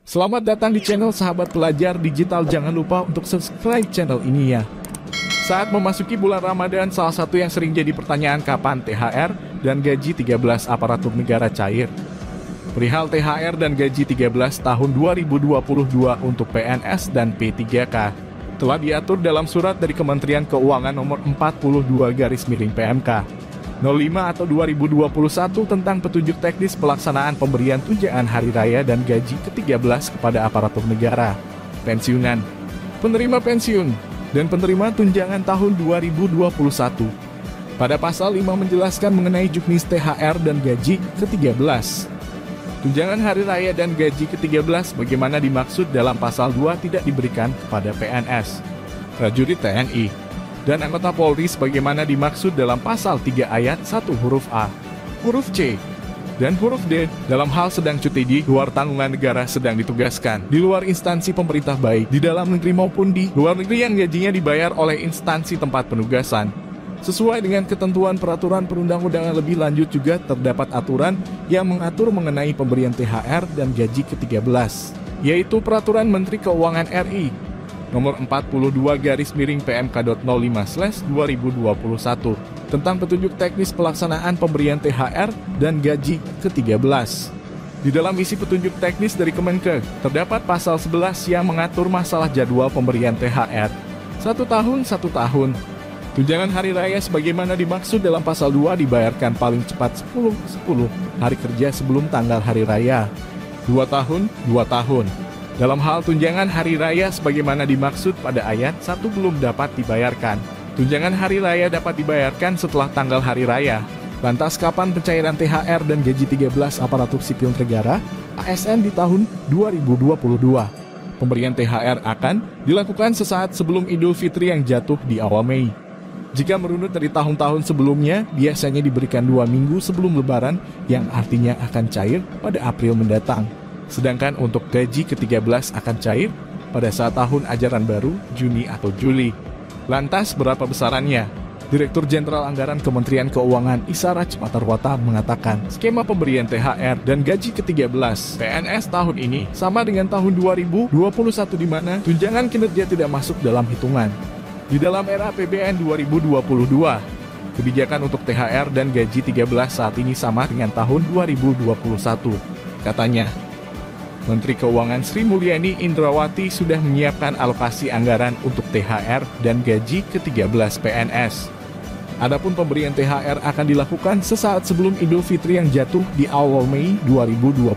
Selamat datang di channel Sahabat Pelajar Digital. Jangan lupa untuk subscribe channel ini ya. Saat memasuki bulan Ramadan, salah satu yang sering jadi pertanyaan kapan THR dan gaji 13 aparatur negara cair. Perihal THR dan gaji 13 tahun 2022 untuk PNS dan P3K telah diatur dalam surat dari Kementerian Keuangan nomor 42/PMK 05 atau 2021 tentang petunjuk teknis pelaksanaan pemberian tunjangan hari raya dan gaji ke-13 kepada aparatur negara, pensiunan, penerima pensiun, dan penerima tunjangan tahun 2021. Pada pasal 5 menjelaskan mengenai jenis THR dan gaji ke-13. Tunjangan hari raya dan gaji ke-13 bagaimana dimaksud dalam pasal 2 tidak diberikan kepada PNS, prajurit TNI, dan anggota Polri sebagaimana dimaksud dalam pasal 3 ayat 1 huruf A, huruf C, dan huruf D dalam hal sedang cuti di luar tanggungan negara sedang ditugaskan di luar instansi pemerintah baik di dalam negeri maupun di luar negeri yang gajinya dibayar oleh instansi tempat penugasan. Sesuai dengan ketentuan peraturan perundang-undangan lebih lanjut juga terdapat aturan yang mengatur mengenai pemberian THR dan gaji ke-13, yaitu Peraturan Menteri Keuangan RI nomor 42/PMK.05/2021 tentang petunjuk teknis pelaksanaan pemberian THR dan gaji ke-13. Di dalam isi petunjuk teknis dari Kemenkeu, terdapat pasal 11 yang mengatur masalah jadwal pemberian THR. 1 tahun 1 tahun. Tunjangan hari raya sebagaimana dimaksud dalam pasal 2 dibayarkan paling cepat 10 hari kerja sebelum tanggal hari raya. 2 tahun 2 tahun. Dalam hal tunjangan hari raya sebagaimana dimaksud pada ayat 1 belum dapat dibayarkan. Tunjangan hari raya dapat dibayarkan setelah tanggal hari raya. Lantas kapan pencairan THR dan gaji 13 aparatur sipil negara ASN di tahun 2022? Pemberian THR akan dilakukan sesaat sebelum Idul Fitri yang jatuh di awal Mei. Jika merunut dari tahun-tahun sebelumnya, biasanya diberikan 2 minggu sebelum Lebaran yang artinya akan cair pada April mendatang. Sedangkan untuk gaji ke-13 akan cair pada saat tahun ajaran baru, Juni atau Juli. Lantas berapa besarannya? Direktur Jenderal Anggaran Kementerian Keuangan Isaraj Matarwata mengatakan, skema pemberian THR dan gaji ke-13 PNS tahun ini sama dengan tahun 2021 di mana tunjangan kinerja tidak masuk dalam hitungan. Di dalam era APBN 2022, kebijakan untuk THR dan gaji 13 saat ini sama dengan tahun 2021, katanya. Menteri Keuangan Sri Mulyani Indrawati sudah menyiapkan alokasi anggaran untuk THR dan gaji ke-13 PNS. Adapun pemberian THR akan dilakukan sesaat sebelum Idul Fitri yang jatuh di awal Mei 2022.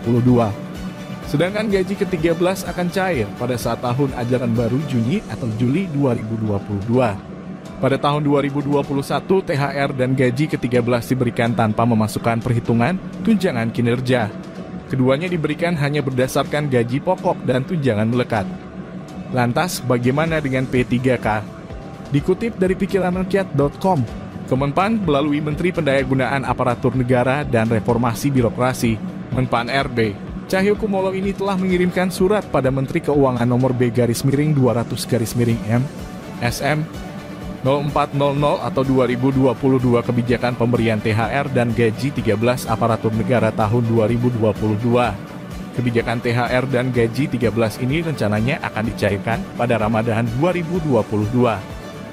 Sedangkan gaji ke-13 akan cair pada saat tahun ajaran baru Juni atau Juli 2022. Pada tahun 2021, THR dan gaji ke-13 diberikan tanpa memasukkan perhitungan tunjangan kinerja. Keduanya diberikan hanya berdasarkan gaji pokok dan tunjangan melekat. Lantas, bagaimana dengan P3K? Dikutip dari pikiranrakyat.com, Kemenpan melalui Menteri Pendayagunaan Aparatur Negara dan Reformasi Birokrasi, Menpan RB, Cahyokumolo ini telah mengirimkan surat pada Menteri Keuangan nomor B-200-M, SM 0400 atau 2022 kebijakan pemberian THR dan gaji 13 aparatur negara tahun 2022. Kebijakan THR dan gaji 13 ini rencananya akan dicairkan pada Ramadan 2022.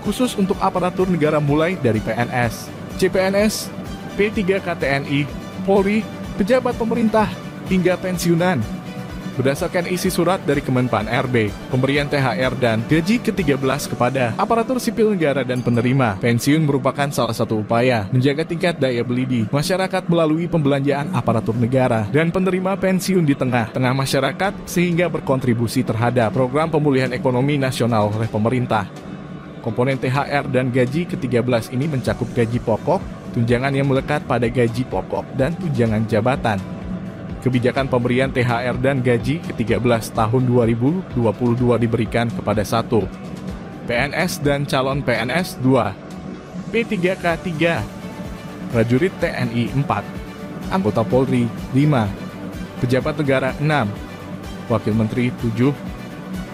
Khusus untuk aparatur negara mulai dari PNS, CPNS, P3K TNI, Polri, pejabat pemerintah, hingga pensiunan. Berdasarkan isi surat dari Kemenpan RB, pemberian THR dan gaji ke-13 kepada aparatur sipil negara dan penerima pensiun merupakan salah satu upaya menjaga tingkat daya beli di masyarakat melalui pembelanjaan aparatur negara dan penerima pensiun di tengah-tengah masyarakat sehingga berkontribusi terhadap program pemulihan ekonomi nasional oleh pemerintah. Komponen THR dan gaji ke-13 ini mencakup gaji pokok, tunjangan yang melekat pada gaji pokok, dan tunjangan jabatan. Kebijakan pemberian THR dan gaji ke-13 tahun 2022 diberikan kepada 1. PNS dan calon PNS 2. P3K 3. Prajurit TNI 4. Anggota Polri 5. Pejabat negara 6. Wakil Menteri 7.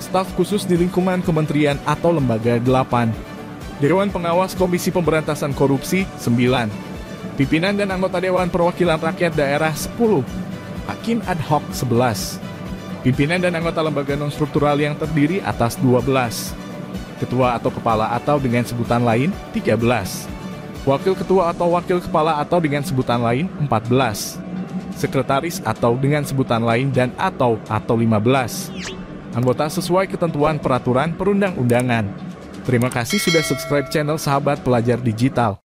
Staf khusus di lingkungan kementerian atau lembaga 8. Dewan Pengawas Komisi Pemberantasan Korupsi 9. Pimpinan dan anggota Dewan Perwakilan Rakyat Daerah 10. Hakim Ad Hoc 11, Pimpinan dan anggota lembaga non-struktural yang terdiri atas 12. Ketua atau kepala atau dengan sebutan lain 13. Wakil ketua atau wakil kepala atau dengan sebutan lain 14. Sekretaris atau dengan sebutan lain dan atau 15. Anggota sesuai ketentuan peraturan perundang-undangan. Terima kasih sudah subscribe channel Sahabat Pelajar Digital.